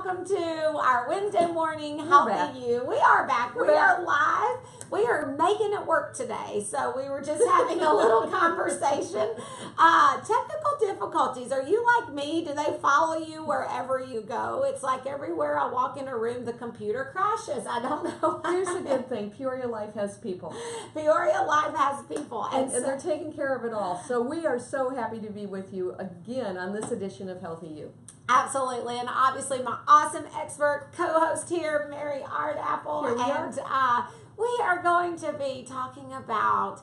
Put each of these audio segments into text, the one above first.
welcome to our Wednesday morning Healthy You. We are back. We are live. We are making it work today. So we were just having a little conversation. Technical difficulties. Are you like me? Do they follow you wherever you go? It's like everywhere I walk in a room, the computer crashes. I don't know. Here's the good thing. Peoria Life has people. Peoria Life has people. And they're taking care of it all. So we are so happy to be with you again on this edition of Healthy You. Absolutely, and obviously my awesome expert co-host here, Mary Ardapple, and we are going to be talking about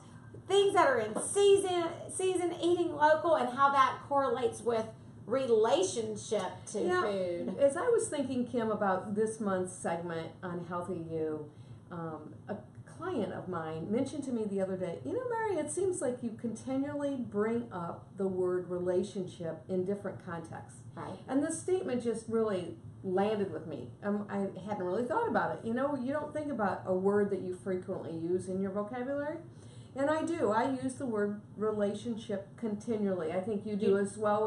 things that are in season, eating local, and how that correlates with relationship to food. As I was thinking, Kim, about this month's segment on Healthy You, a client of mine mentioned to me the other day, you know, Mary, it seems like you continually bring up the word relationship in different contexts. Right. And this statement just really landed with me. I hadn't really thought about it. You know, you don't think about a word that you frequently use in your vocabulary. And I do. I use the word relationship continually. I think you do as well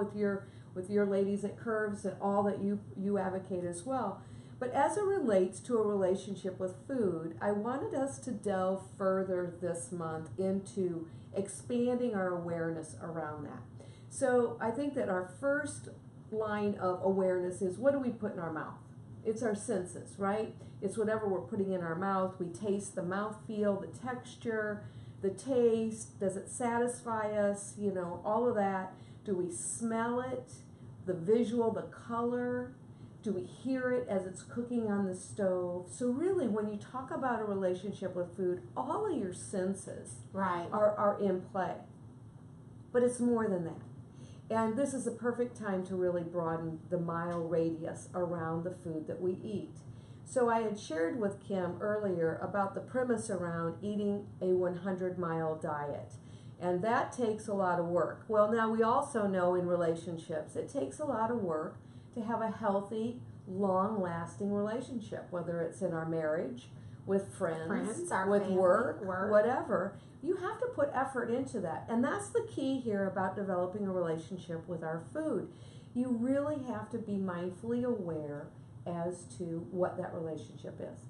with your ladies at Curves and all that you advocate as well. But as it relates to a relationship with food, I wanted us to delve further this month into expanding our awareness around that. So I think that our first line of awareness is, what do we put in our mouth? It's our senses, right? It's whatever we're putting in our mouth. We taste the mouthfeel, the texture, the taste. Does it satisfy us? You know, all of that. Do we smell it? The visual, the color. Do we hear it as it's cooking on the stove? So really, when you talk about a relationship with food, all of your senses are in play. But it's more than that. And this is a perfect time to really broaden the mile radius around the food that we eat. So I had shared with Kim earlier about the premise around eating a 100-mile diet. And that takes a lot of work. Well, now we also know in relationships, it takes a lot of work to have a healthy, long-lasting relationship, whether it's in our marriage, with friends our with family, work, whatever. You have to put effort into that. And that's the key here about developing a relationship with our food. You really have to be mindfully aware as to what that relationship is.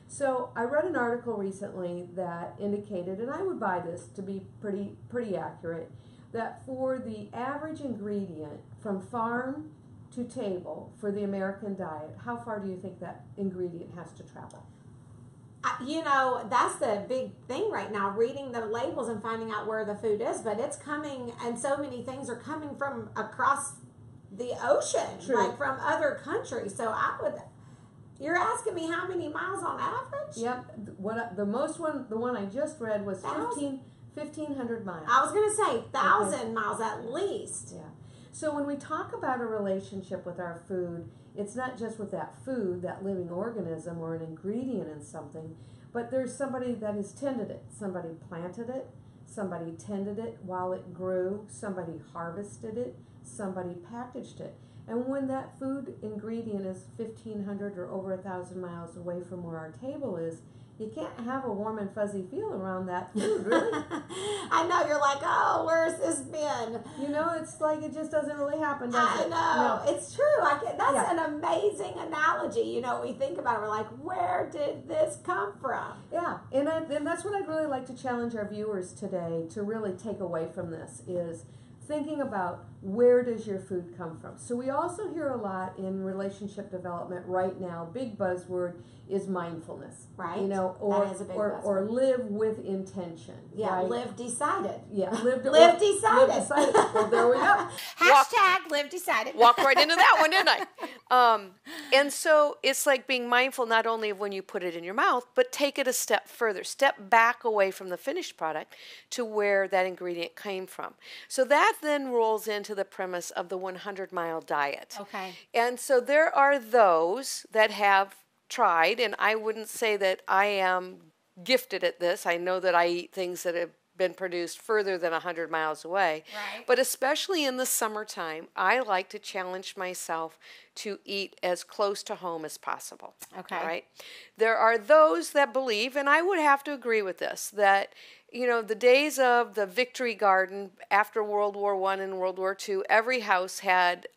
So I read an article recently that indicated, and I would buy this to be pretty accurate, that for the average ingredient from farm to table for the American diet, how far do you think that ingredient has to travel? You know, that's the big thing right now, reading the labels and finding out where the food is, but it's coming, and so many things are coming from across the ocean, like from other countries. So you're asking me how many miles on average? Yep. The one I just read was 1,500 miles. I was going to say 1,000 miles at least. Yeah. So when we talk about a relationship with our food, it's not just with that food, that living organism or an ingredient in something, but there's somebody that has tended it. Somebody planted it, somebody tended it while it grew, somebody harvested it, somebody packaged it. And when that food ingredient is 1,500 or over 1,000 miles away from where our table is, you can't have a warm and fuzzy feel around that food, really. I know, you're like, oh, where's this been? You know, it's like it just doesn't really happen, does it? I know. No. It's true. That's an amazing analogy. You know, we think about it, we're like, where did this come from? Yeah, and that's what I'd really like to challenge our viewers today to really take away from this is thinking about where does your food come from. So we also hear a lot in relationship development right now, big buzzword is mindfulness. Right. You know, or live with intention. Yeah, right? live decided. Yeah, live decided. Live decided. Well, there we go. Hashtag live decided. Walked right into that one, didn't I? And so it's like being mindful not only of when you put it in your mouth, but take it a step further. Step back away from the finished product to where that ingredient came from. So that then rolls into the premise of the 100-mile diet. Okay. And so there are those that have tried, and I wouldn't say that I am gifted at this. I know that I eat things that have been produced further than 100 miles away. Right. But especially in the summertime, I like to challenge myself to eat as close to home as possible. Okay. Right? There are those that believe, and I would have to agree with this, that you know, the days of the Victory Garden after World War I and World War II, every house had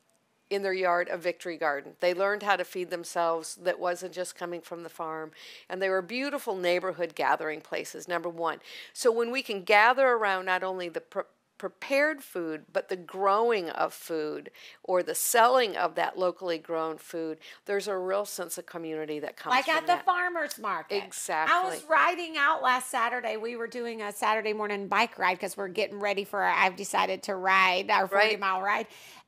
in their yard a victory garden. They learned how to feed themselves that wasn't just coming from the farm. And they were beautiful neighborhood gathering places, number one. So when we can gather around not only the prepared food, but the growing of food or the selling of that locally grown food, there's a real sense of community that comes like from at the that. farmer's market. Exactly. I was riding out last Saturday. We were doing a Saturday morning bike ride because we're getting ready for I've decided to ride our 40-mile ride.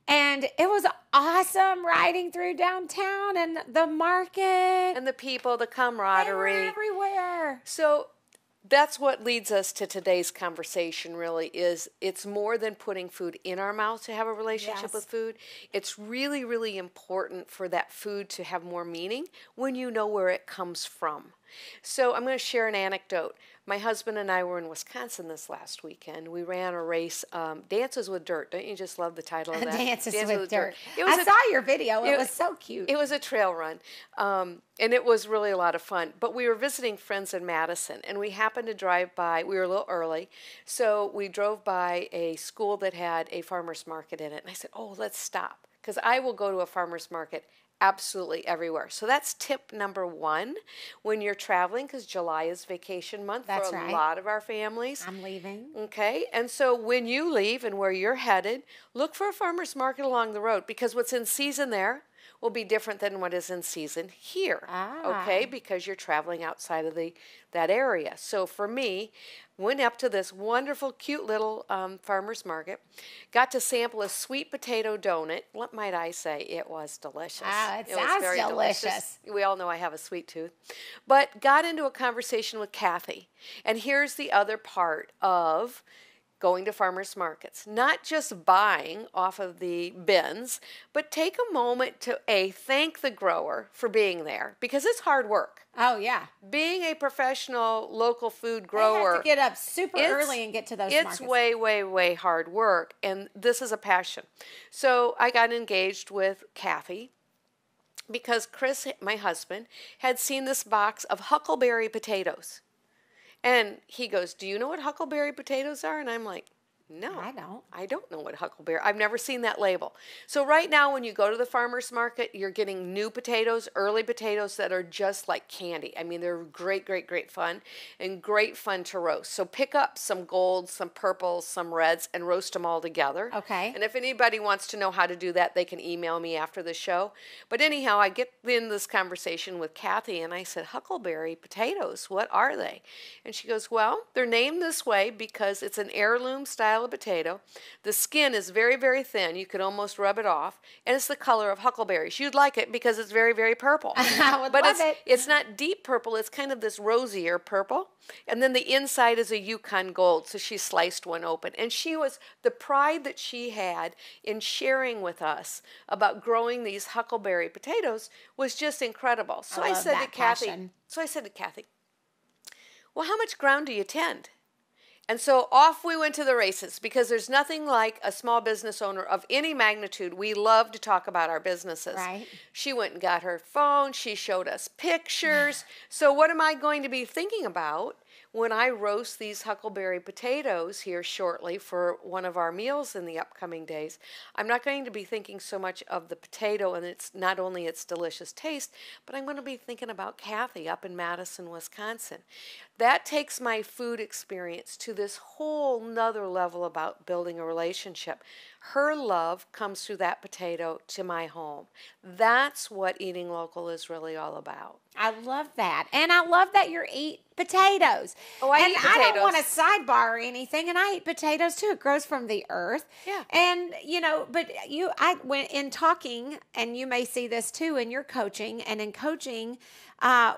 And it was awesome riding through downtown and the market. And the people, the camaraderie. They were everywhere. So that's what leads us to today's conversation, really, is it's more than putting food in our mouth to have a relationship with food. It's really, really important for that food to have more meaning when you know where it comes from. So I'm going to share an anecdote. My husband and I were in Wisconsin this last weekend. We ran a race, Dances with Dirt. Don't you just love the title of that? Dances with Dirt. I saw your video. It was so cute. It was a trail run, and it was really a lot of fun. But we were visiting friends in Madison, and we happened to drive by. We were a little early, so we drove by a school that had a farmer's market in it. And I said, oh, let's stop, because I will go to a farmer's market absolutely everywhere. So that's tip number one when you're traveling, because July is vacation month for a lot of our families. I'm leaving. Okay, and so when you leave and where you're headed, look for a farmer's market along the road, because what's in season there will be different than what is in season here. Okay, because you're traveling outside of that area. So for me, went up to this wonderful, cute little farmer's market, got to sample a sweet potato donut. What might I say? It was delicious. It sounds very delicious. We all know I have a sweet tooth. But got into a conversation with Kathy. And here's the other part of going to farmers markets. Not just buying off of the bins, but take a moment to thank the grower for being there, because it's hard work. Oh, yeah. Being a professional local food grower. You have to get up super early and get to those markets. It's way, way, way hard work, and this is a passion. So I got engaged with Kathy because Chris, my husband, had seen this box of huckleberry potatoes. And he goes, do you know what huckleberry potatoes are? And I'm like, no, I don't know what huckleberry. I've never seen that label. So right now when you go to the farmer's market, you're getting new potatoes, early potatoes that are just like candy. I mean, they're great, great, great fun and great fun to roast. So pick up some golds, some purples, some reds, and roast them all together. Okay. And if anybody wants to know how to do that, they can email me after the show. But anyhow, I get in this conversation with Kathy and I said, huckleberry potatoes, what are they? And she goes, well, they're named this way because it's an heirloom style of potato. The skin is very, very thin. You could almost rub it off. And it's the color of huckleberries. You'd like it because it's very, very purple. I would love it. It's not deep purple. It's kind of this rosier purple. And then the inside is a Yukon gold. So she sliced one open. And the pride that she had in sharing with us about growing these huckleberry potatoes was just incredible. So I said to Kathy, well, how much ground do you tend? And so off we went to the races, because there's nothing like a small business owner of any magnitude. We love to talk about our businesses. Right. She went and got her phone. She showed us pictures. So what am I going to be thinking about when I roast these huckleberry potatoes here shortly for one of our meals in the upcoming days? I'm not going to be thinking so much of the potato and it's not only its delicious taste, but I'm going to be thinking about Kathy up in Madison, Wisconsin. That takes my food experience to this whole nother level about building a relationship. Her love comes through that potato to my home. That's what eating local is really all about. I love that. And I love that you eat potatoes. Oh, I eat potatoes. I don't want to sidebar or anything, and I eat potatoes too. It grows from the earth. Yeah. And, but I went in talking, and you may see this too in your coaching, and in coaching,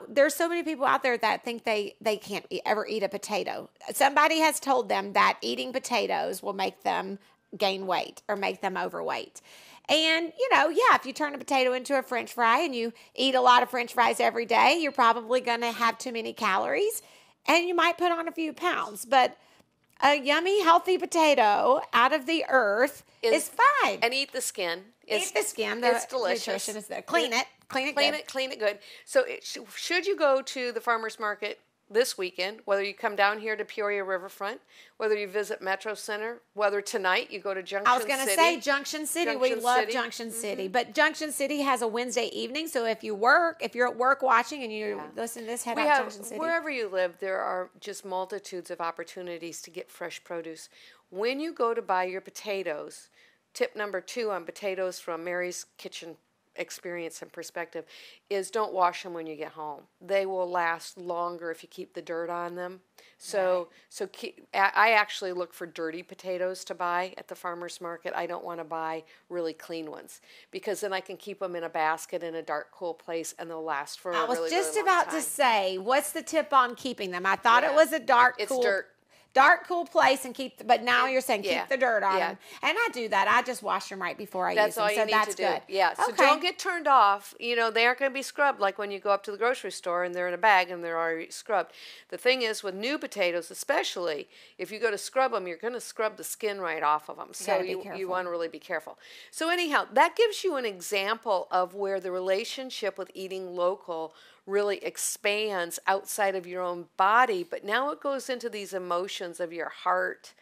there's so many people out there that think they can't ever eat a potato. Somebody has told them that eating potatoes will make them gain weight or make them overweight. And, if you turn a potato into a French fry and you eat a lot of French fries every day, you're probably going to have too many calories and you might put on a few pounds. But a yummy, healthy potato out of the earth is fine. And eat the skin. Eat the skin. It's delicious. Nutrition is there. Clean it. Clean it good. Clean it good. So should you go to the farmer's market this weekend, whether you come down here to Peoria Riverfront, whether you visit Metro Center, whether tonight you go to Junction City. I was going to say Junction City. We love City. Junction City. But Junction City has a Wednesday evening, so if you're at work watching and you listen to this, head out Junction City. Wherever you live, there are just multitudes of opportunities to get fresh produce. When you go to buy your potatoes, tip number 2 on potatoes from Mary's Kitchen experience and perspective is don't wash them when you get home. They will last longer if you keep the dirt on them. I actually look for dirty potatoes to buy at the farmer's market. I don't want to buy really clean ones because then I can keep them in a basket in a dark, cool place and they'll last for a really, really long time. I was just about to say, what's the tip on keeping them? I thought it was a dark, cool. It's dirt. Dark, cool place and but now you're saying keep the dirt on them. And I do that. I just wash them right before I use them. That's all you need to do. Good. Yeah, so don't get turned off. You know, they aren't going to be scrubbed like when you go up to the grocery store and they're in a bag and they're already scrubbed. The thing is with new potatoes, especially, if you go to scrub them, you're going to scrub the skin right off of them. So you want to really be careful. So anyhow, that gives you an example of where the relationship with eating local really expands outside of your own body, but now it goes into these emotions of your heart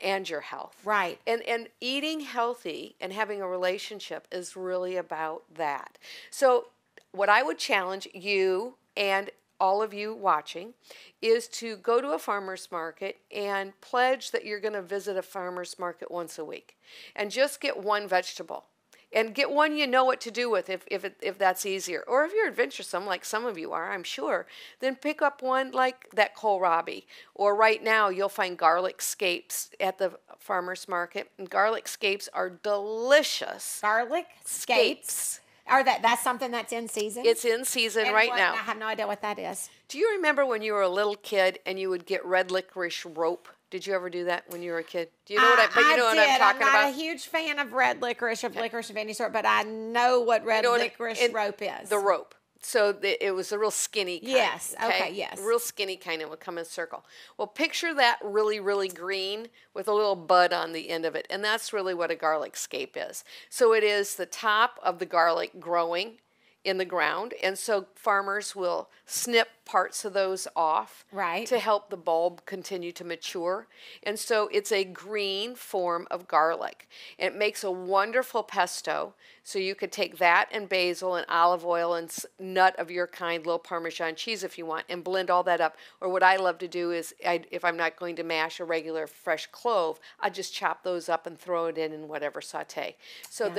and your health. Right. And eating healthy and having a relationship is really about that. So what I would challenge you and all of you watching is to go to a farmer's market and pledge that you're going to visit a farmer's market once a week and just get one vegetable. And get one you know what to do with if that's easier. Or if you're adventuresome, like some of you are, I'm sure, then pick up one like that kohlrabi. Or right now, you'll find garlic scapes at the farmer's market. And garlic scapes are delicious. Garlic scapes? That's something that's in season? It's in season now. I have no idea what that is. Do you remember when you were a little kid and you would get red licorice rope? Did you ever do that when you were a kid? Do you know what what I'm talking about? I'm not a huge fan of red licorice licorice of any sort, but I know what red licorice rope is. The rope. So it was a real skinny kind. Yes. Okay, yes. Real skinny kind and would come in a circle. Well, picture that really, really green with a little bud on the end of it. And that's really what a garlic scape is. So it is the top of the garlic growing in the ground. And so farmers will snip parts of those off to help the bulb continue to mature. And so it's a green form of garlic. It makes a wonderful pesto. So you could take that and basil and olive oil and nut of your kind, little Parmesan cheese if you want, and blend all that up. Or what I love to do is, if I'm not going to mash a regular fresh clove, I just chop those up and throw it in whatever saute. So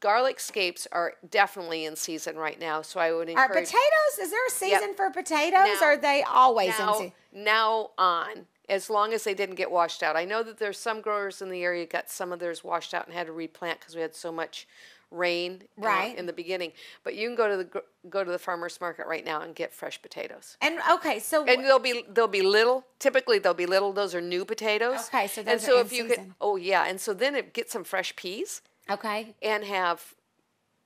garlic scapes are definitely in season right now. So I would encourage. Are potatoes? Is there a season for potatoes? Or are they always in season? Now on. As long as they didn't get washed out. I know that there's some growers in the area got some of theirs washed out and had to replant because we had so much rain in the beginning. But you can go to the farmer's market right now and get fresh potatoes. And they'll be little. Typically they'll be little. Those are new potatoes. Okay, so those are in season. And so then get some fresh peas. Okay. And have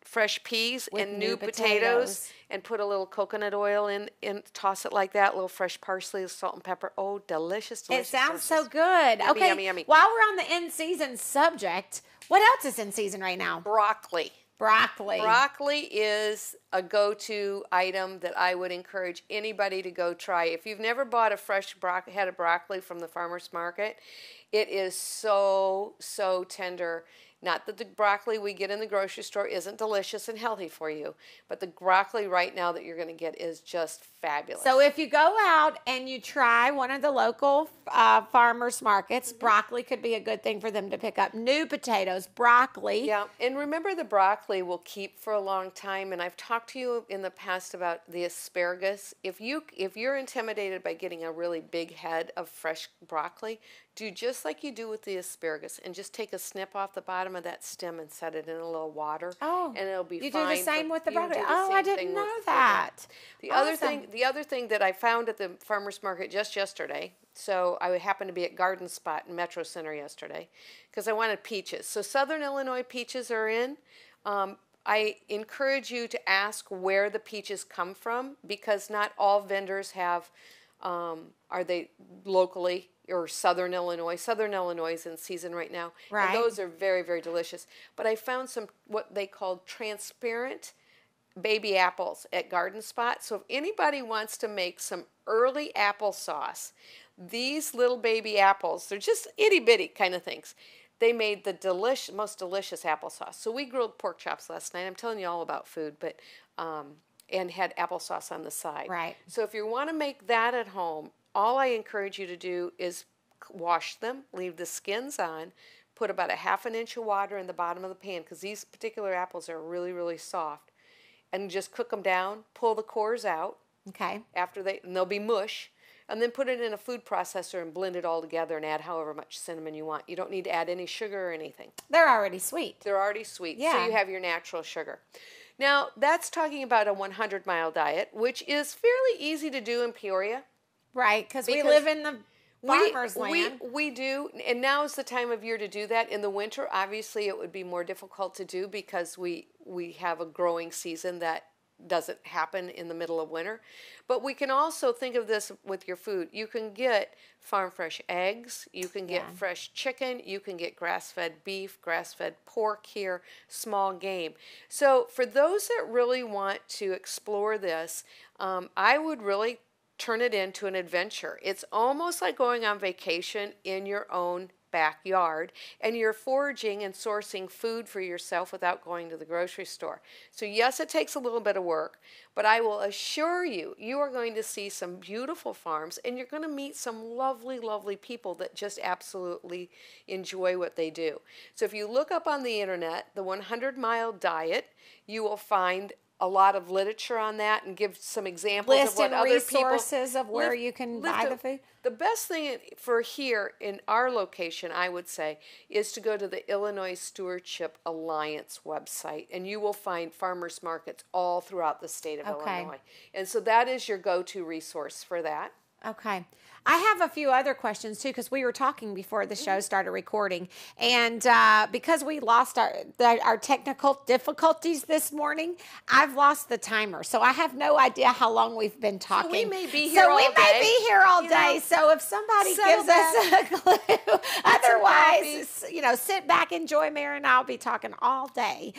fresh peas with and new potatoes and put a little coconut oil in, toss it like that, a little fresh parsley, salt and pepper. Oh, delicious. It sounds so good. Yummy, yummy, yummy. While we're on the in-season subject, what else is in season right now? Broccoli. Broccoli is a go-to item that I would encourage anybody to go try. If you've never bought a fresh head of broccoli from the farmer's market, it is so, so tender. Not that the broccoli we get in the grocery store isn't delicious and healthy for you, but the broccoli right now that you're going to get is just fabulous. So if you go out and you try one of the local farmers markets, broccoli could be a good thing for them to pick up. New potatoes, broccoli. Yeah, and remember the broccoli will keep for a long time, and I've talked to you in the past about the asparagus. If you're intimidated by getting a really big head of fresh broccoli, do just like you do with the asparagus and just take a snip off the bottom of that stem and set it in a little water. Oh, and it'll be fine. You do the same with the broccoli. Oh, I didn't know that. The other thing that I found at the farmer's market just yesterday, so I happened to be at Garden Spot in Metro Center yesterday because I wanted peaches. So Southern Illinois peaches are in. I encourage you to ask where the peaches come from because not all vendors have, are they locally or Southern Illinois. Southern Illinois is in season right now. Right. And those are very, very delicious. But I found some what they called transparent baby apples at Garden Spot. So if anybody wants to make some early applesauce. These little baby apples, they're just itty bitty kind of things. They made the most delicious applesauce. So we grilled pork chops last night. I'm telling you all about food, but and had applesauce on the side. Right. So if you want to make that at home, all I encourage you to do is wash them, leave the skins on, put about a half an inch of water in the bottom of the pan because these particular apples are really, really soft, and just cook them down, pull the cores out. Okay. And they'll be mush. And then put it in a food processor and blend it all together and add however much cinnamon you want. You don't need to add any sugar or anything. They're already sweet. They're already sweet. Yeah. So you have your natural sugar. Now, that's talking about a 100-mile diet, which is fairly easy to do in Peoria. Right, because we live in the farmer's land. We do, and now is the time of year to do that. In the winter, obviously, it would be more difficult to do because we have a growing season that doesn't happen in the middle of winter. But we can also think of this with your food. You can get farm fresh eggs, you can get fresh chicken, you can get grass-fed beef, grass-fed pork here, small game. So for those that really want to explore this, I would really turn it into an adventure. It's almost like going on vacation in your own backyard, and you're foraging and sourcing food for yourself without going to the grocery store. So yes, it takes a little bit of work, but I will assure you, you are going to see some beautiful farms, and you're going to meet some lovely, lovely people that just absolutely enjoy what they do. So if you look up on the internet, the 100-mile diet, you will find a lot of literature on that and give some examples of what other people... resources of where you can buy the food. The best thing for here in our location, I would say, is to go to the Illinois Stewardship Alliance website, and you will find farmers markets all throughout the state of Illinois. And so that is your go-to resource for that. Okay. I have a few other questions too, because we were talking before the show started recording, and because we lost our technical difficulties this morning, I've lost the timer, so I have no idea how long we've been talking. So we may be here all day. may be here all day. So if somebody gives us a clue, otherwise, sit back, enjoy. Mary and I'll be talking all day,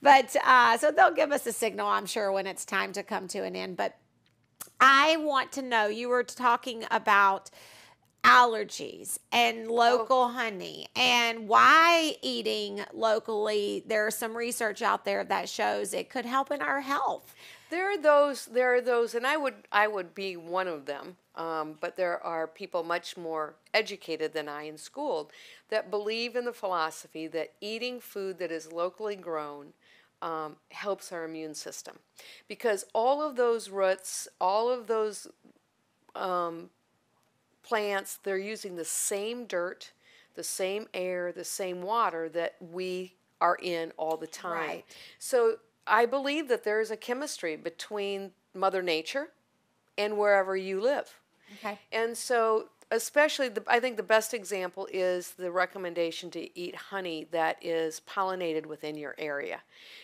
but so they'll give us a signal, I'm sure, when it's time to come to an end. But I want to know, you were talking about allergies and local honey and why eating locally. There's some research out there that shows it could help in our health. There are those, and I would be one of them. But there are people much more educated than I and schooled that believe in the philosophy that eating food that is locally grown helps our immune system, because all of those roots, all of those plants, they're using the same dirt, the same air, the same water that we are in all the time. Right. So I believe that there is a chemistry between Mother Nature and wherever you live. Okay. And so especially, I think the best example is the recommendation to eat honey that is pollinated within your area.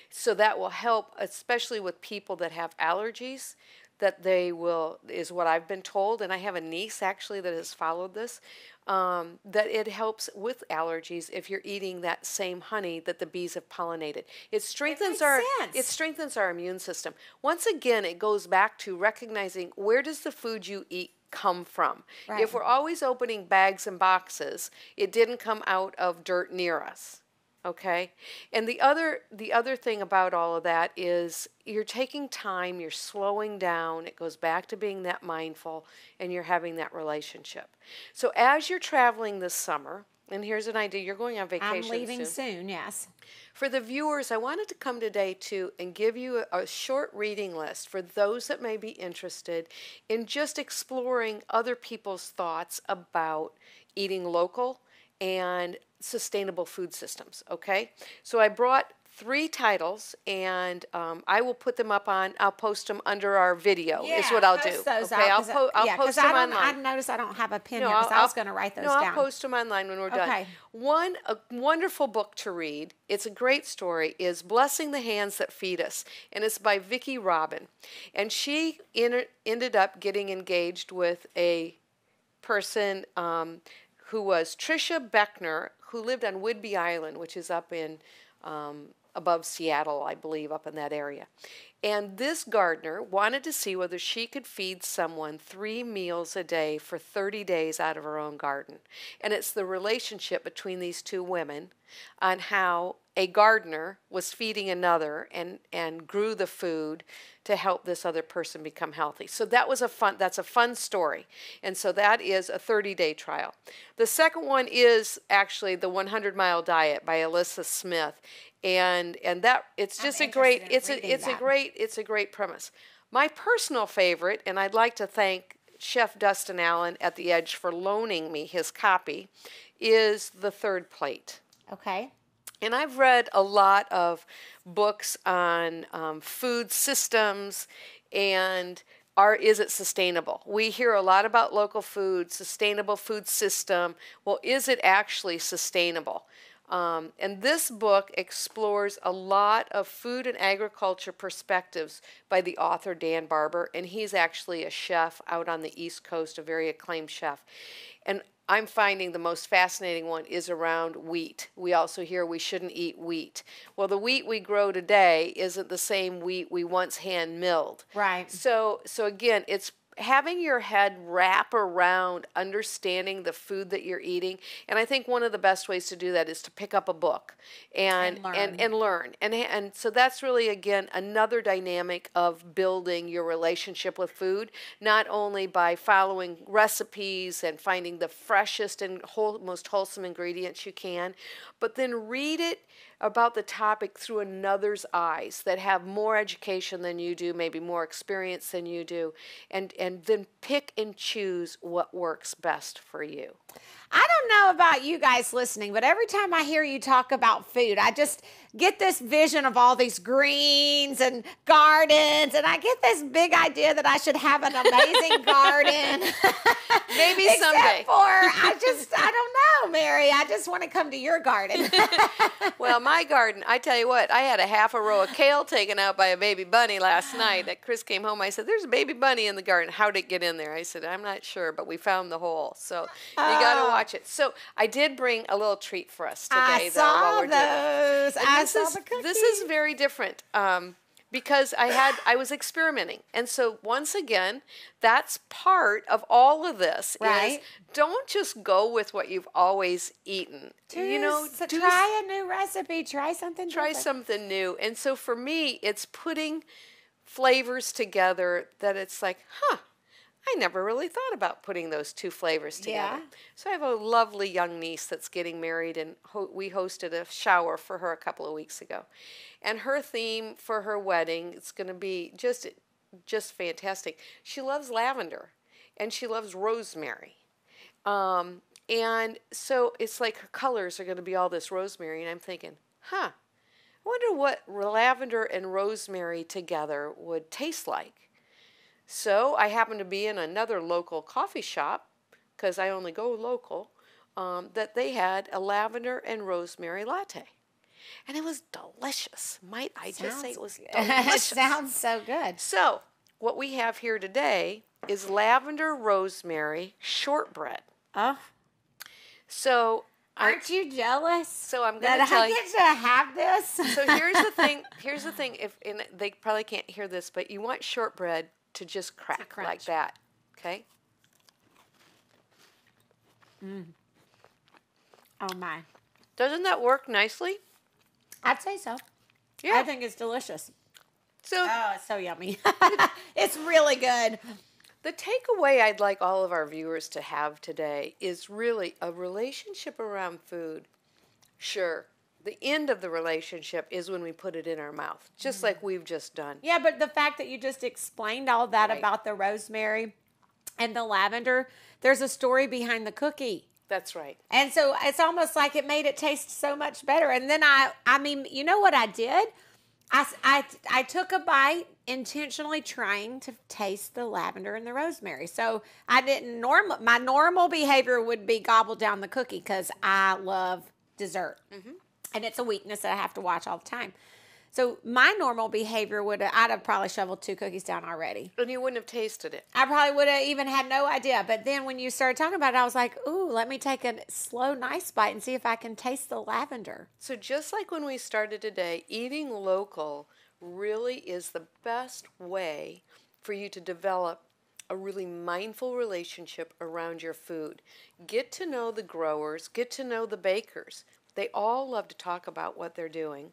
So that will help, especially with people that have allergies, that they will, is what I've been told, and I have a niece actually that has followed this, that it helps with allergies if you're eating that same honey that the bees have pollinated. It strengthens our immune system. Once again, it goes back to recognizing, where does the food you eat come from? Right. If we're always opening bags and boxes, it didn't come out of dirt near us. Okay? And the other thing about all of that is you're taking time, you're slowing down, it goes back to being that mindful, and you're having that relationship. So as you're traveling this summer, and here's an idea, you're going on vacation I'm leaving soon, yes. For the viewers, I wanted to come today and give you a short reading list for those that may be interested in just exploring other people's thoughts about eating local and sustainable food systems, okay? So I brought 3 titles, and I will put them up I'll post them under our video, is what I'll do. Those okay, out, I'll post them online. I noticed I don't have a pen here, because I was going to write those down. I'll post them online when we're done. A wonderful book to read, it's a great story, is Blessing the Hands That Feed Us, and it's by Vicki Robin. And she ended up getting engaged with a person who was Tricia Beckner, who lived on Whidbey Island, which is up in above Seattle, I believe, up in that area. And this gardener wanted to see whether she could feed someone 3 meals a day for 30 days out of her own garden. And it's the relationship between these two women on how a gardener was feeding another and grew the food to help this other person become healthy. So that's a fun story. And so that is a 30-day trial. The second one is actually the 100-mile diet by Alyssa Smith. And that it's just a great it's a great premise. My personal favorite, and I'd like to thank Chef Dustin Allen at The Edge for loaning me his copy, is The Third Plate. Okay. And I've read a lot of books on food systems and is it sustainable? We hear a lot about local food, sustainable food system. Well, is it actually sustainable? And this book explores a lot of food and agriculture perspectives by the author Dan Barber, and he's actually a chef out on the East Coast, a very acclaimed chef. And I'm finding the most fascinating one is around wheat. We also hear we shouldn't eat wheat. Well, the wheat we grow today isn't the same wheat we once hand milled. Right. So again, it's having your head wrap around understanding the food that you're eating. And I think one of the best ways to do that is to pick up a book and learn. And so that's really, again, another dynamic of building your relationship with food, not only by following recipes and finding the freshest and most wholesome ingredients you can, but then read it about the topic through another's eyes that have more education than you do, maybe more experience than you do, and then pick and choose what works best for you. I don't know about you guys listening, but every time I hear you talk about food, I just get this vision of all these greens and gardens, and I get this big idea that I should have an amazing garden. Maybe someday. Except for, I don't know, Mary. I just want to come to your garden. Well, my garden, I tell you what, I had a half a row of kale taken out by a baby bunny last night. That Chris came home, I said, there's a baby bunny in the garden. How'd it get in there? I said, I'm not sure, but we found the hole. So you got to watch it. So I did bring a little treat for us today. I saw those. I saw the cookies. This is very different because I was experimenting. And so once again, that's part of all of this. Right. Is don't just go with what you've always eaten. Try a new recipe. Try something different. Try something new. And so for me, it's putting flavors together that it's like, I never really thought about putting those two flavors together. Yeah. So I have a lovely young niece that's getting married, and we hosted a shower for her a couple of weeks ago. And her theme for her wedding, it's going to be just fantastic. She loves lavender, and she loves rosemary. And so it's like her colors are going to be all this rosemary, and I'm thinking, I wonder what lavender and rosemary together would taste like. So I happened to be in another local coffee shop, because I only go local, that they had a lavender and rosemary latte. And it was delicious. Might I just say it was delicious. It sounds so good. So what we have here today is lavender rosemary shortbread. Oh. So aren't you jealous? So I'm going to tell you. That I get to have this? So here's the thing. And they probably can't hear this, but you want shortbread to just crack like that, okay? Oh, my. Doesn't that work nicely? I'd say so. Yeah. I think it's delicious. So, it's so yummy. It's really good. The takeaway I'd like all of our viewers to have today is really a relationship around food. Sure, the end of the relationship is when we put it in our mouth, just like we've just done. Yeah, but the fact that you just explained all that about the rosemary and the lavender, there's a story behind the cookie. That's right. And so it's almost like it made it taste so much better. And then I mean, you know what I did? I took a bite intentionally trying to taste the lavender and the rosemary. So I didn't my normal behavior would be gobble down the cookie because I love dessert. Mm-hmm. And it's a weakness that I have to watch all the time. So my normal behavior I'd have probably shoveled 2 cookies down already. And you wouldn't have tasted it. I probably would have even had no idea. But then when you started talking about it, I was like, ooh, let me take a slow, nice bite and see if I can taste the lavender. So just like when we started today, eating local really is the best way for you to develop a really mindful relationship around your food. Get to know the growers, get to know the bakers. They all love to talk about what they're doing.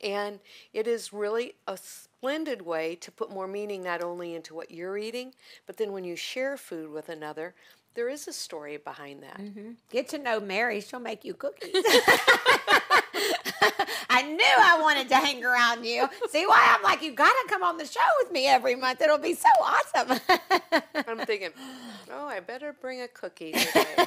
And it is really a splendid way to put more meaning not only into what you're eating, but then when you share food with another, there is a story behind that. Mm-hmm. Get to know Mary. She'll make you cookies. I knew I wanted to hang around you. See why I'm like, you got to come on the show with me every month. It'll be so awesome. I'm thinking, oh, I better bring a cookie today.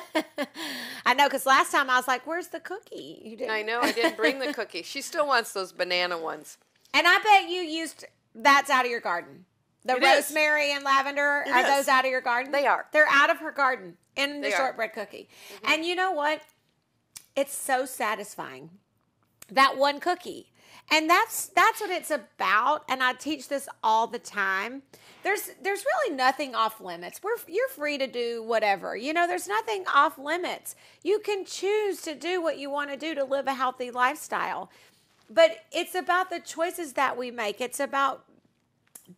I know, because last time I was like, where's the cookie? You didn't. I know, I didn't bring the cookie. She still wants those banana ones. And I bet you used, that's out of your garden. The rosemary and lavender, are those out of your garden? They are. They're out of her garden in the They shortbread cookie. Mm-hmm. And you know what? It's so satisfying. That one cookie. And that's what it's about. And I teach this all the time. There's really nothing off limits. You're free to do whatever. You know, there's nothing off limits. You can choose to do what you want to do to live a healthy lifestyle. But it's about the choices that we make. It's about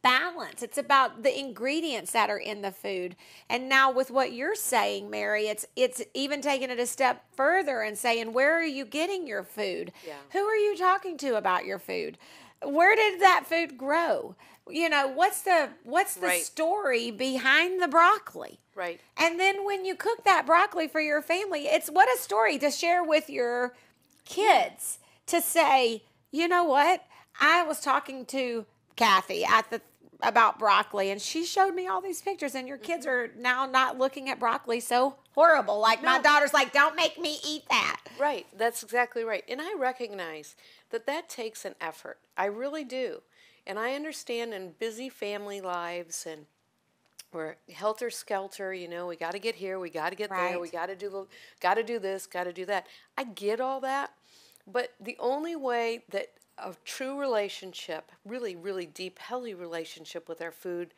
balance. It's about the ingredients that are in the food. And now with what you're saying, Mary, it's even taking it a step further and saying, where are you getting your food? Yeah. Who are you talking to about your food? Where did that food grow? You know, what's the story behind the broccoli? Right. And then when you cook that broccoli for your family, it's what a story to share with your kids, to say, you know what? I was talking to Kathy about broccoli, and she showed me all these pictures, and your kids are now not looking at broccoli so horrible. Like my daughter's like, don't make me eat that. Right. That's exactly right. And I recognize that takes an effort. I really do. And I understand in busy family lives, and we're helter-skelter, you know, we got to get here, we got to get there, we got to do this, got to do that. I get all that, but the only way that a true relationship, really, really deep, healthy relationship with our food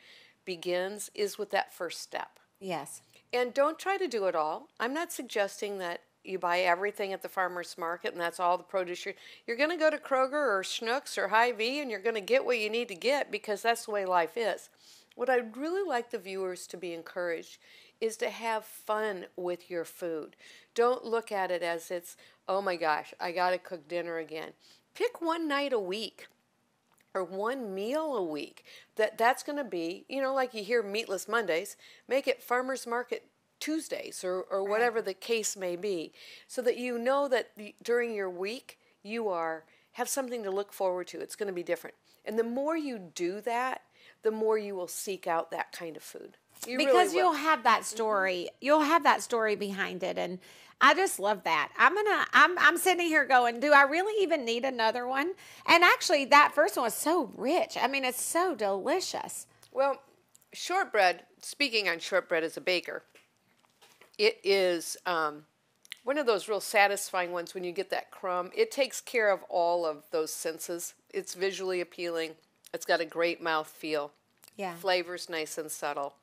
begins is with that first step. Yes. And don't try to do it all. I'm not suggesting that you buy everything at the farmer's market and that's all the produce. You're going to go to Kroger or Schnucks or Hy-Vee and you're going to get what you need to get, because that's the way life is. What I'd really like the viewers to be encouraged is to have fun with your food. Don't look at it as it's, oh my gosh, I got to cook dinner again. Pick one night a week or one meal a week. That's going to be, you know, like you hear Meatless Mondays, make it Farmer's Market Tuesdays or whatever the case may be, so that you know that during your week you have something to look forward to. It's going to be different. And the more you do that, the more you will seek out that kind of food. Because you'll have that story. You'll have that story behind it. And I just love that. I'm sitting here going, do I really even need another one? And actually, that first one was so rich. I mean, it's so delicious. Well, shortbread, speaking on shortbread as a baker, it is one of those real satisfying ones when you get that crumb. It takes care of all of those senses. It's visually appealing. It's got a great mouth feel. Yeah. Flavor's nice and subtle.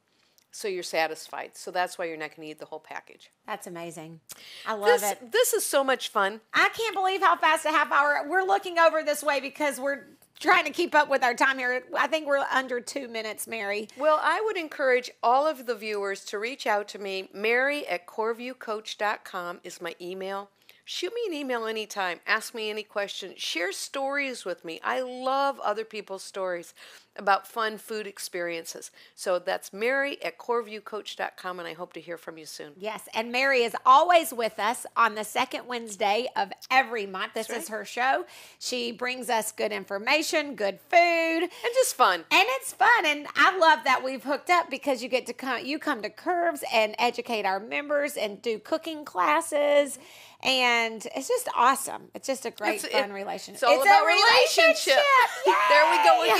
So you're satisfied. So that's why you're not going to eat the whole package. That's amazing. I love it. This is so much fun. I can't believe how fast a half hour. We're looking over this way because we're trying to keep up with our time here. I think we're under 2 minutes, Mary. Well, I would encourage all of the viewers to reach out to me. Mary@coreviewcoach.com is my email. Shoot me an email anytime. Ask me any question. Share stories with me. I love other people's stories about fun food experiences. So that's Mary@coreviewcoach.com, and I hope to hear from you soon. Yes, and Mary is always with us on the second Wednesday of every month. This is her show. She brings us good information, good food. And just fun. And it's fun. And I love that we've hooked up, because you get to come to Curves and educate our members and do cooking classes. And it's just awesome. It's just a great, fun relationship. It's all about relationship. Yay! There we go again.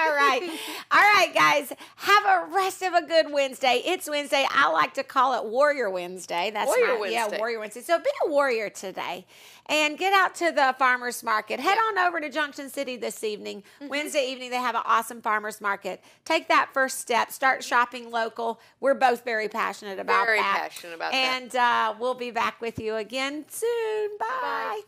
All right. All right, guys. Have a rest of a good Wednesday. It's Wednesday. I like to call it Warrior Wednesday. That's Warrior right. Yeah, Wednesday. Warrior Wednesday. So be a warrior today and get out to the farmer's market. Head on over to Junction City this evening. Wednesday evening, they have an awesome farmer's market. Take that first step. Start shopping local. We're both very passionate about that. Very passionate about that. And we'll be back with you again soon. Bye. Bye.